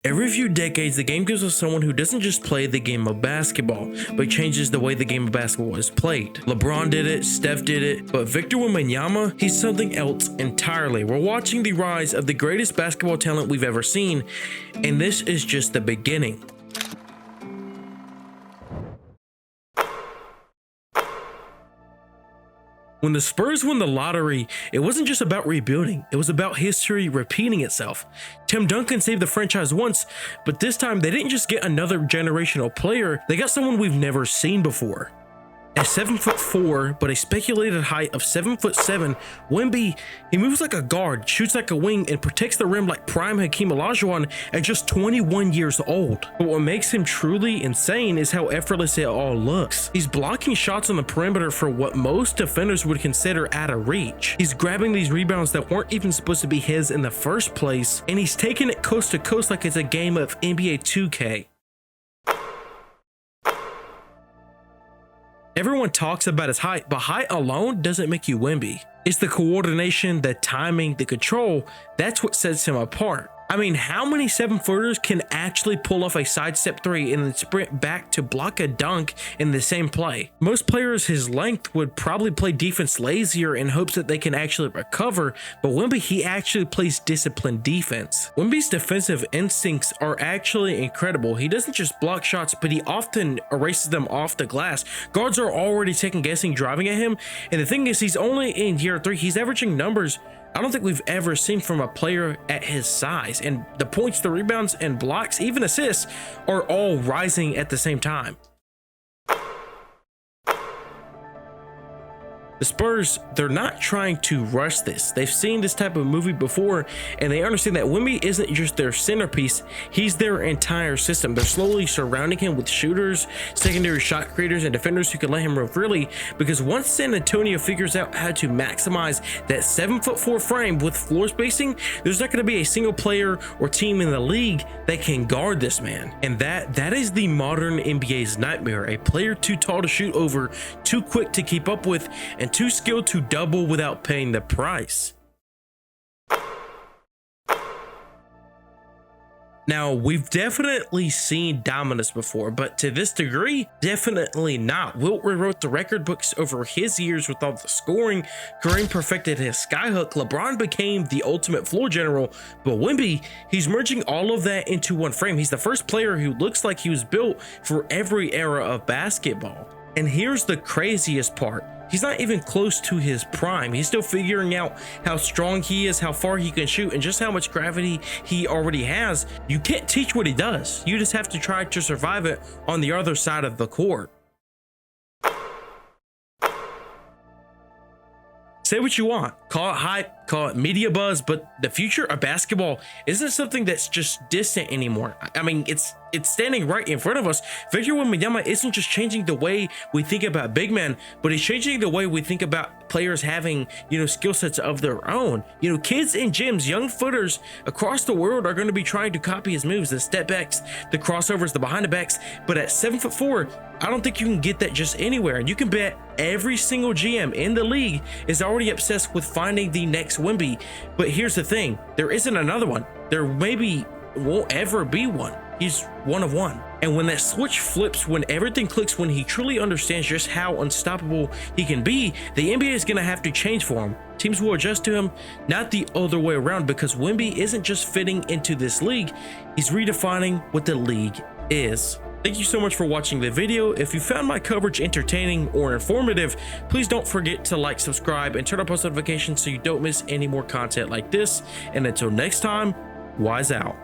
Every few decades, the game gives us someone who doesn't just play the game of basketball, but changes the way the game of basketball is played. LeBron did it, Steph did it, but Victor Wembanyama, he's something else entirely. We're watching the rise of the greatest basketball talent we've ever seen, and this is just the beginning. When the Spurs won the lottery, it wasn't just about rebuilding, it was about history repeating itself. Tim Duncan saved the franchise once, but this time they didn't just get another generational player, they got someone we've never seen before. At 7'4", but a speculated height of 7'7", Wemby, he moves like a guard, shoots like a wing, and protects the rim like prime Hakeem Olajuwon at just 21 years old. But what makes him truly insane is how effortless it all looks. He's blocking shots on the perimeter for what most defenders would consider out of reach. He's grabbing these rebounds that weren't even supposed to be his in the first place, and he's taking it coast to coast like it's a game of NBA 2K. Everyone talks about his height, but height alone doesn't make you Wemby. It's the coordination, the timing, the control, that's what sets him apart. I mean, how many 7-footers can actually pull off a sidestep 3 and then sprint back to block a dunk in the same play? Most players his length would probably play defense lazier in hopes that they can actually recover, but Wemby, he actually plays disciplined defense. Wemby's defensive instincts are actually incredible. He doesn't just block shots, but he often erases them off the glass. Guards are already second guessing driving at him, and the thing is, he's only in year 3. He's averaging numbers I don't think we've ever seen from a player at his size, and the points, the rebounds, and blocks, even assists, are all rising at the same time. The Spurs, they're not trying to rush this. They've seen this type of movie before, and they understand that Wemby isn't just their centerpiece, he's their entire system. They're slowly surrounding him with shooters, secondary shot creators, and defenders who can let him move freely, because once San Antonio figures out how to maximize that 7'4" frame with floor spacing, there's not going to be a single player or team in the league that can guard this man. And that is the modern NBA's nightmare. A player too tall to shoot over, too quick to keep up with, and too skilled to double without paying the price. Now, we've definitely seen dominance before, but to this degree, definitely not. Wilt rewrote the record books over his years with all the scoring. Kareem perfected his skyhook. LeBron became the ultimate floor general, but Wemby, he's merging all of that into one frame. He's the first player who looks like he was built for every era of basketball. And here's the craziest part. He's not even close to his prime. He's still figuring out how strong he is, how far he can shoot, and just how much gravity he already has. You can't teach what he does. You just have to try to survive it on the other side of the court. Say what you want, call it hype, call it media buzz, but the future of basketball isn't something that's just distant anymore. I mean, it's standing right in front of us. Victor Wembanyama isn't just changing the way we think about big men, but he's changing the way we think about players having, skill sets of their own. Kids in gyms, young footers across the world are going to be trying to copy his moves, the step backs, the crossovers, the behind the backs. But at 7'4", I don't think you can get that just anywhere. And you can bet every single GM in the league is already obsessed with finding the next Wemby. But here's the thing, there isn't another one. There maybe won't ever be one. He's one of one. And when that switch flips, when everything clicks, when he truly understands just how unstoppable he can be, the NBA is going to have to change for him. Teams will adjust to him, not the other way around, because Wemby isn't just fitting into this league, he's redefining what the league is. Thank you so much for watching the video. If you found my coverage entertaining or informative, please don't forget to like, subscribe, and turn on post notifications so you don't miss any more content like this. And until next time, wise out.